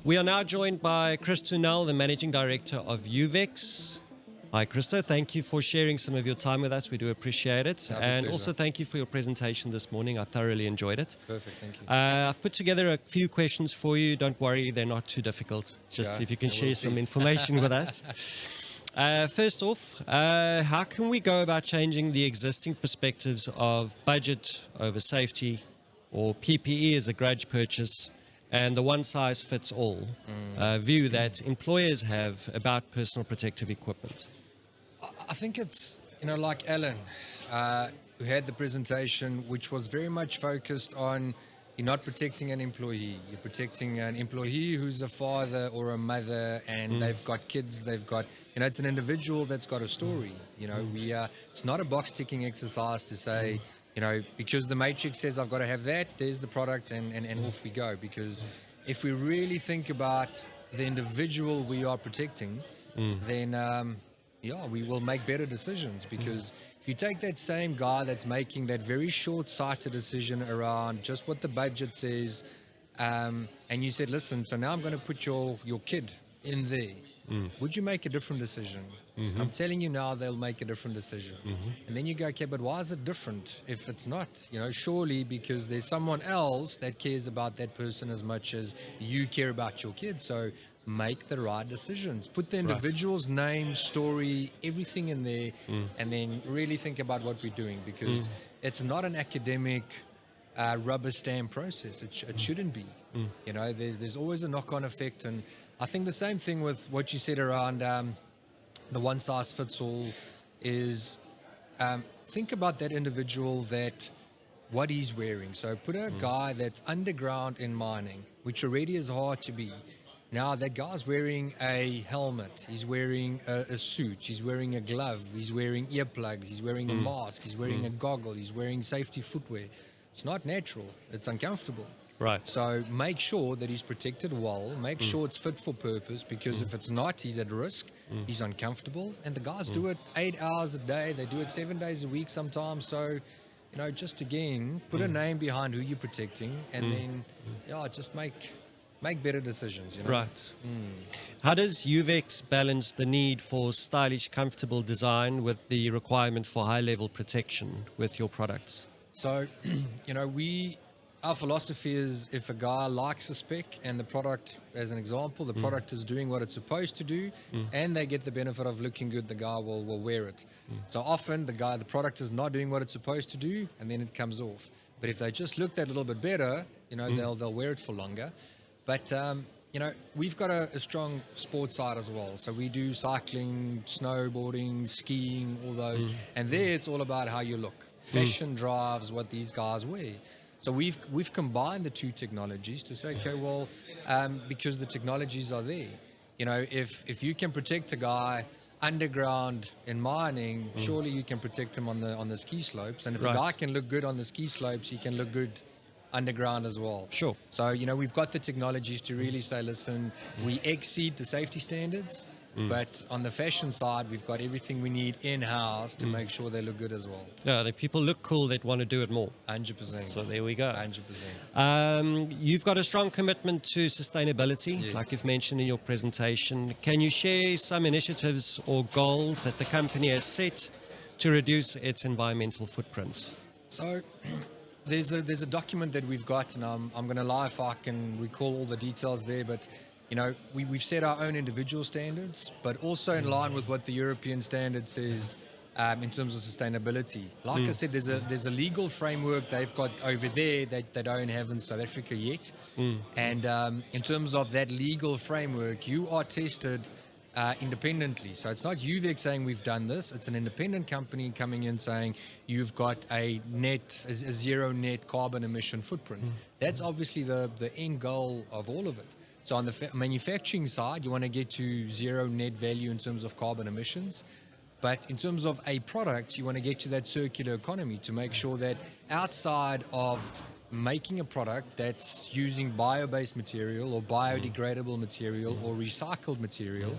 We are now joined by Christo Nel, the Managing Director of uvex. Hi, Christo. Thank you for sharing some of your time with us. We do appreciate it. And also thank you for your presentation this morning. I thoroughly enjoyed it. Perfect, thank you. I've put together a few questions for you. Don't worry, they're not too difficult. Just if you can share some information with us. First off, how can we go about changing the existing perspectives of budget over safety or PPE as a grudge purchase and the one-size-fits-all view that employers have about personal protective equipment? I think it's, like Alan, who had the presentation, which was very much focused on you're not protecting an employee, you're protecting an employee who's a father or a mother and they've got kids, they've got, it's an individual that's got a story. It's not a box ticking exercise to say, because the matrix says I've got to have that, there's the product and off we go. Because if we really think about the individual we are protecting, then we will make better decisions. Because if you take that same guy that's making that very short-sighted decision around just what the budget says, and you said, listen, so now I'm going to put your kid in there, would you make a different decision? I'm telling you now, they'll make a different decision. And then you go, okay, but why is it different if it's not? Surely because there's someone else that cares about that person as much as you care about your kid. So make the right decisions. Put the individual's name, story, everything in there, and then really think about what we're doing, because it's not an academic rubber stamp process. It shouldn't be. There's always a knock-on effect. And I think the same thing with what you said around the one-size-fits-all is think about that individual, that what he's wearing. So put a guy that's underground in mining, which already is hard to be. Now that guy's wearing a helmet, he's wearing a suit, he's wearing a glove, he's wearing earplugs, he's wearing a mask, he's wearing a goggle, he's wearing safety footwear. It's not natural, it's uncomfortable. Right. So make sure that he's protected well, make sure it's fit for purpose, because if it's not, he's at risk, he's uncomfortable. And the guys do it 8 hours a day, they do it 7 days a week sometimes. So, just again, put a name behind who you're protecting, and then, just make better decisions. Right. How does uvex balance the need for stylish, comfortable design with the requirement for high-level protection with your products? So, our philosophy is, if a guy likes a spec and the product, as an example, the product is doing what it's supposed to do, and they get the benefit of looking good, the guy will wear it. So often the product is not doing what it's supposed to do, and then it comes off. But if they just look that little bit better, they'll wear it for longer. But we've got a strong sports side as well. So we do cycling, snowboarding, skiing, all those. And there it's all about how you look. Fashion drives what these guys wear. So we've combined the two technologies to say, okay, well, because the technologies are there. If you can protect a guy underground in mining, surely you can protect him on the ski slopes. And if a guy can look good on the ski slopes, he can look good underground as well. Sure. So, we've got the technologies to really say, listen, we exceed the safety standards, but on the fashion side, we've got everything we need in-house to make sure they look good as well. Yeah, if people look cool, they'd want to do it more. 100%. So there we go. 100%. You've got a strong commitment to sustainability, Yes. like you've mentioned in your presentation. Can you share some initiatives or goals that the company has set to reduce its environmental footprint? So there's a document that we've got, and I'm going to lie if I can recall all the details there, but we've set our own individual standards, but also in line with what the European standard says in terms of sustainability. Like I said, there's a legal framework they've got over there that they don't have in South Africa yet. And in terms of that legal framework, you are tested independently. So it's not uvex saying we've done this, it's an independent company coming in saying you've got a zero net carbon emission footprint. That's obviously the end goal of all of it. So on the manufacturing side, you want to get to zero net value in terms of carbon emissions. But in terms of a product, you want to get to that circular economy to make sure that outside of making a product that's using bio-based material or biodegradable material or recycled material,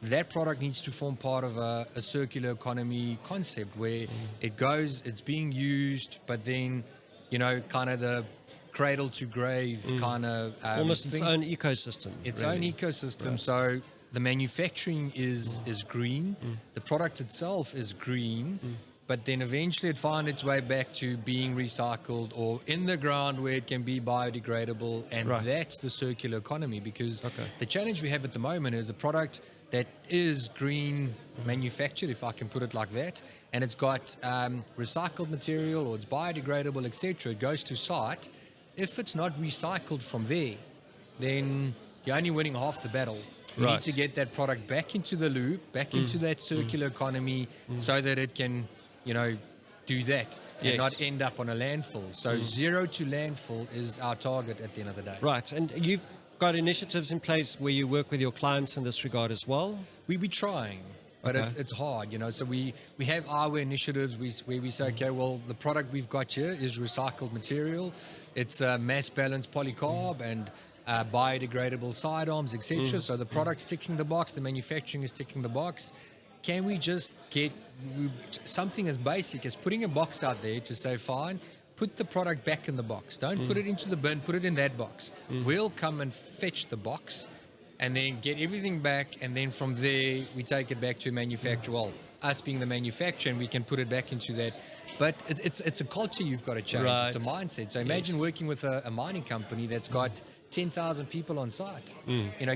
that product needs to form part of a circular economy concept where it's being used, but then, kind of cradle to grave kind of almost its thing. own ecosystem. Its really. own ecosystem. So the manufacturing is green, the product itself is green, but then eventually it finds its way back to being recycled or in the ground where it can be biodegradable, and that's the circular economy. Because the challenge we have at the moment is a product that is green manufactured, if I can put it like that, and it's got recycled material or it's biodegradable, etc. It goes to site. If it's not recycled from there, then you're only winning half the battle. You need to get that product back into the loop, back into that circular economy, so that it can, do that and not end up on a landfill. So zero to landfill is our target at the end of the day. Right, and you've got initiatives in place where you work with your clients in this regard as well? We're trying, but it's hard, So we have our initiatives where we say, okay, well, the product we've got here is recycled material. It's mass balanced polycarb and biodegradable sidearms, etc. So the product's ticking the box, the manufacturing is ticking the box. Can we just get something as basic as putting a box out there to say, fine, put the product back in the box. Don't put it into the bin, put it in that box. We'll come and fetch the box and then get everything back, and then from there we take it back to manufacturer. Well, us being the manufacturer, and we can put it back into that. But it's a culture you've got to change. It's a mindset. So imagine working with a mining company that's got 10,000 people on site.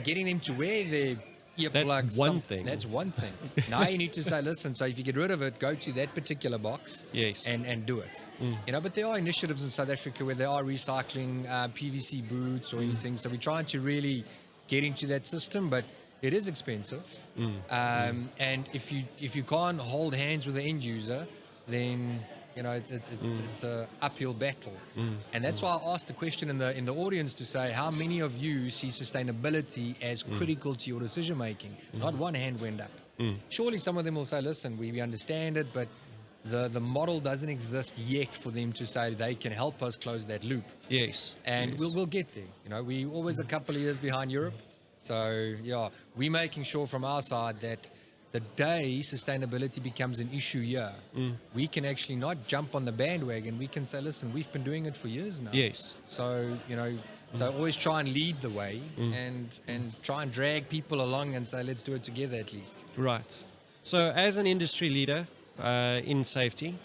Getting them to wear their earplugs. That's one thing. That's one thing. Now you need to say, listen, so if you get rid of it, go to that particular box and do it. But there are initiatives in South Africa where they are recycling PVC boots or anything. So we're trying to really get into that system, but it is expensive. And if you can't hold hands with the end user, then it's a uphill battle. And that's why I asked the question in the audience to say, how many of you see sustainability as critical to your decision making? Not one hand went up. Surely some of them will say, listen, we understand it, but the model doesn't exist yet for them to say they can help us close that loop. And we'll get there. We're always a couple of years behind Europe. So we're making sure from our side that the day sustainability becomes an issue here, we can actually not jump on the bandwagon. We can say, listen, we've been doing it for years now. So, so always try and lead the way and try and drag people along and say, let's do it together at least. Right. So as an industry leader in safety,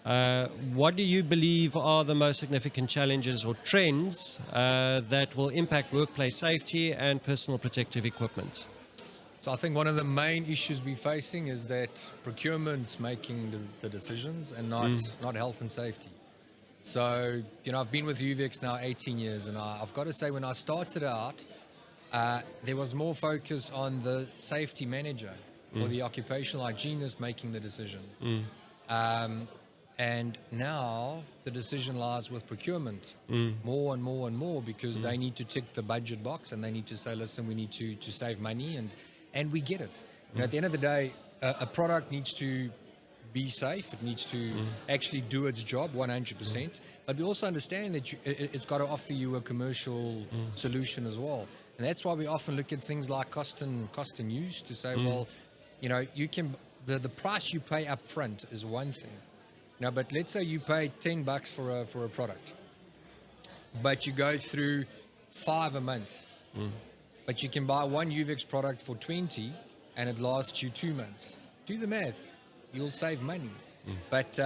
what do you believe are the most significant challenges or trends that will impact workplace safety and personal protective equipment? So I think one of the main issues we're facing is that procurement's making the decisions and not health and safety. So, I've been with uvex now 18 years, and I've got to say, when I started out, there was more focus on the safety manager or the occupational hygienist making the decision. And now the decision lies with procurement more and more and more, because they need to tick the budget box and they need to say, listen, we need to save money, and we get it. At the end of the day, a product needs to be safe. It needs to actually do its job 100%. But we also understand that it's got to offer you a commercial solution as well. And that's why we often look at things like cost and use to say, well, you can the price you pay up front is one thing. But let's say you pay $10 for a product, but you go through 5 a month. But you can buy one uvex product for 20 and it lasts you 2 months. Do the math. You'll save money. But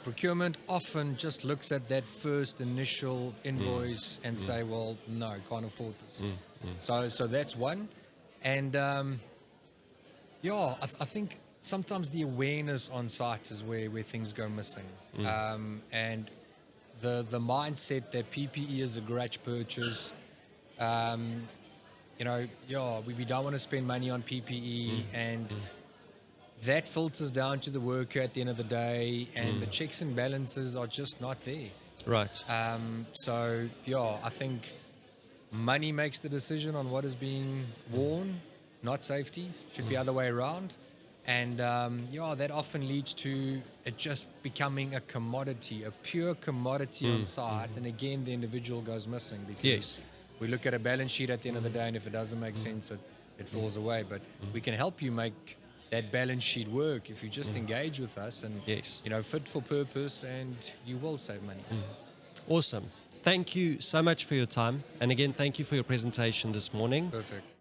procurement often just looks at that first initial invoice and say, well, no, can't afford this. So that's one. And I think sometimes the awareness on site is where things go missing. And the mindset that PPE is a garage purchase, we don't want to spend money on PPE, and that filters down to the worker at the end of the day, and the checks and balances are just not there. Right. I think money makes the decision on what is being worn, not safety. Should be other way around. And that often leads to it just becoming a commodity, a pure commodity on site. And again, the individual goes missing, because we look at a balance sheet at the end of the day, and if it doesn't make sense, it falls away. But we can help you make that balance sheet work if you just engage with us and fit for purpose, and you will save money. Awesome. thank you so much for your time. And again, thank you for your presentation this morning. Perfect.